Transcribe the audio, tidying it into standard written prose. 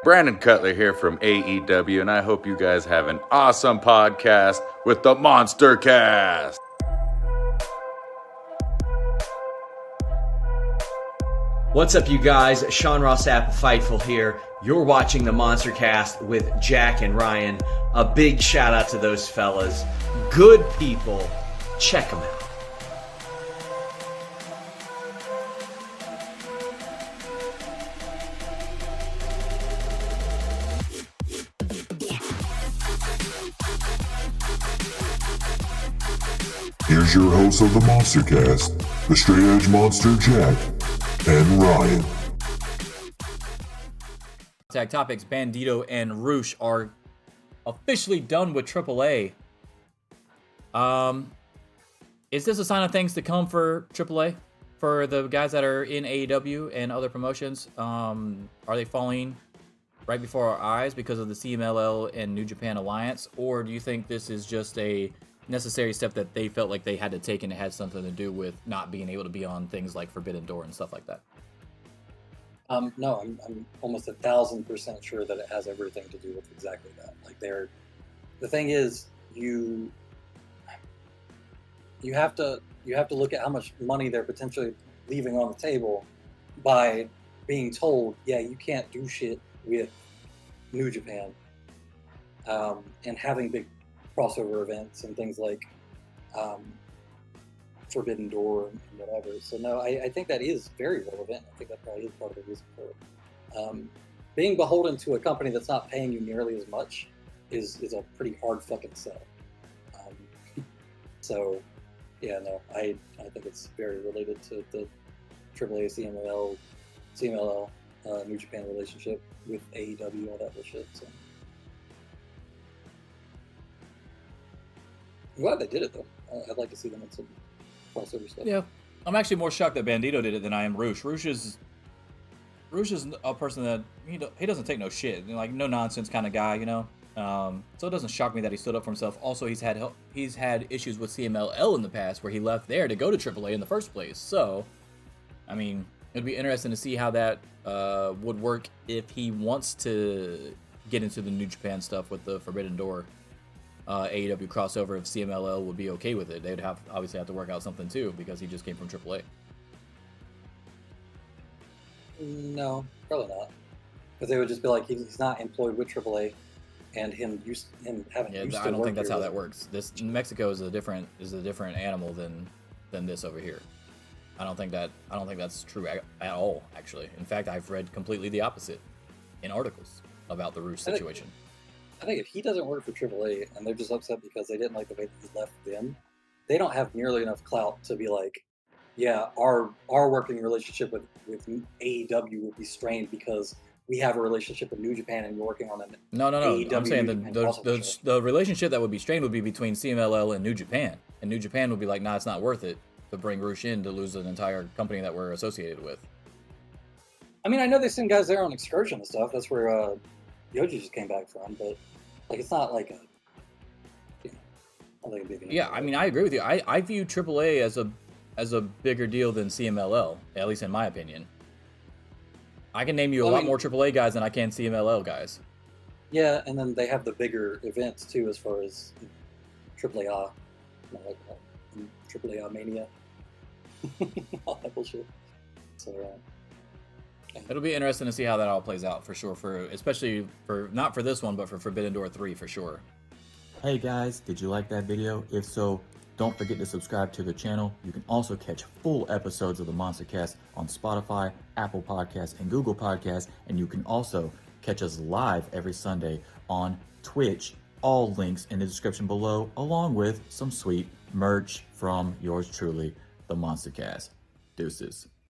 Brandon Cutler here from AEW, and I hope you guys have an awesome podcast with the MonsterCast. What's up, you guys? Sean Ross Sapp, Fightful here. You're watching the MonsterCast with Jack and Ryan. A big shout out to those fellas. Good people. Check them out. Here's your hosts of the MonsterCast, the Straight Edge Monster Jack and Ryan. Tag topics: Bandido and RUSH are officially done with AAA. Is this a sign of things to come for AAA? For the guys that are in AEW and other promotions, are they falling right before our eyes because of the CMLL and New Japan alliance, or do you think this is just a necessary step that they felt like they had to take and it had something to do with not being able to be on things like Forbidden Door and stuff like that? No, I'm almost 1,000% sure that it has everything to do with exactly that. Like, the thing is, you have to look at how much money they're potentially leaving on the table by being told, yeah, you can't do shit with New Japan, and having big crossover events and things like Forbidden Door and whatever. So no, I think that is very relevant. I think that probably is part of the reason for it. Being beholden to a company that's not paying you nearly as much is a pretty hard fucking sell. So yeah, no, I think it's very related to the AAA CMLL New Japan relationship with AEW, all that bullshit. So I'm glad they did it though. I'd like to see them in some crossover stuff. Yeah, I'm actually more shocked that Bandido did it than I am RUSH. RUSH is a person that he doesn't take no shit, like no nonsense kind of guy, you know. So it doesn't shock me that he stood up for himself. Also, he's had issues with CMLL in the past where he left there to go to AAA in the first place. So, I mean, it'd be interesting to see how that would work if he wants to get into the New Japan stuff with the Forbidden Door. AEW crossover, if CMLL would be okay with it. They'd obviously have to work out something too, because he just came from AAA. No, probably not. Because they would just be like, he's not employed with AAA, and him having. Yeah, I don't think that's how that works. Mexico is a different animal than this over here. I don't think that's true at all. Actually, in fact, I've read completely the opposite in articles about the RUSH situation. I think if he doesn't work for AAA and they're just upset because they didn't like the way that he left them, they don't have nearly enough clout to be like, yeah, our working relationship with AEW will be strained because we have a relationship with New Japan and you're working on an No. AEW I'm saying the relationship that would be strained would be between CMLL and New Japan. And New Japan would be like, nah, it's not worth it to bring RUSH in to lose an entire company that we're associated with. I mean, I know they send guys there on excursion and stuff. That's where Yoji just came back from, but like it's not like a big deal. Yeah, I mean, I agree with you. I view AAA as a bigger deal than CMLL, at least in my opinion. I can name you a lot more AAA guys than I can CMLL guys. Yeah, and then they have the bigger events too, as far as AAA, like AAA Mania, all that bullshit. So. It'll be interesting to see how that all plays out for sure. Especially not for this one, but for Forbidden Door 3 for sure. Hey guys, did you like that video? If so, don't forget to subscribe to the channel. You can also catch full episodes of the MonsterCast on Spotify, Apple Podcasts, and Google Podcasts. And you can also catch us live every Sunday on Twitch. All links in the description below, along with some sweet merch from yours truly, the MonsterCast. Deuces.